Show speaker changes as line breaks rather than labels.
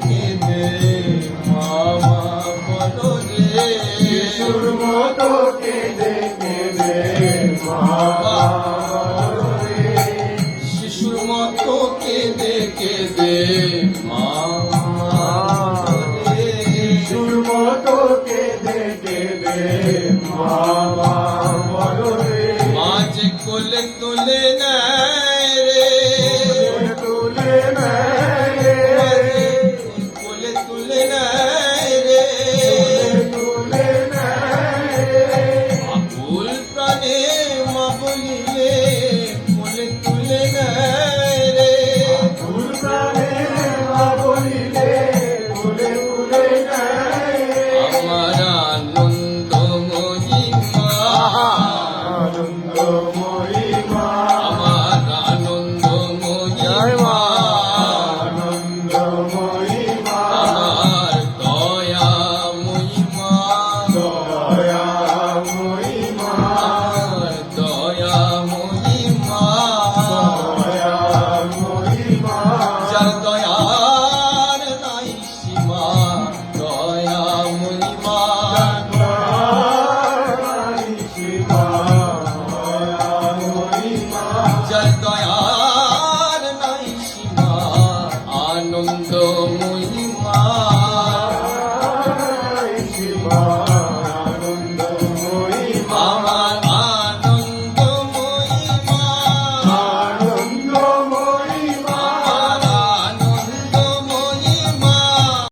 কেঁদে মামা বলো রে,
শিশুর মতো কেঁদে কেঁদে মামা বলো রে,
শিশুর মতো কেঁদে কেঁদে মামা রে,
শিশুর মতো কেঁদে কেঁদে মামা বলো রে,
আজ কোলে তুলে নেয় রে,
তুলে নেয় রে,
কোলে তুলে নেয় রে,
তুলে নেয় রে,
আকুল প্রাণে মা বলিলে কোলে তুলে নেয় রে,
ফুল প্রাণে মা বলিলে তুলে তুলে নেয় রে,
আমার আনন্দময়ী মা,
আনন্দময়ী মা,
আমার আনন্দময়ী মা,
আনন্দময়ী মা,
আমার দয়াময়ী মা,
দয়াময়ী মা,
আমার দয়াময়ী মা,
দয়াময়ী মা,
যার দয়ার নাই সীমা, দয়াময়ী মা,
দয়াময়ী মা, দয়াময়ী মা,
যার দয়ার নাই সীমা, আনন্দময়ী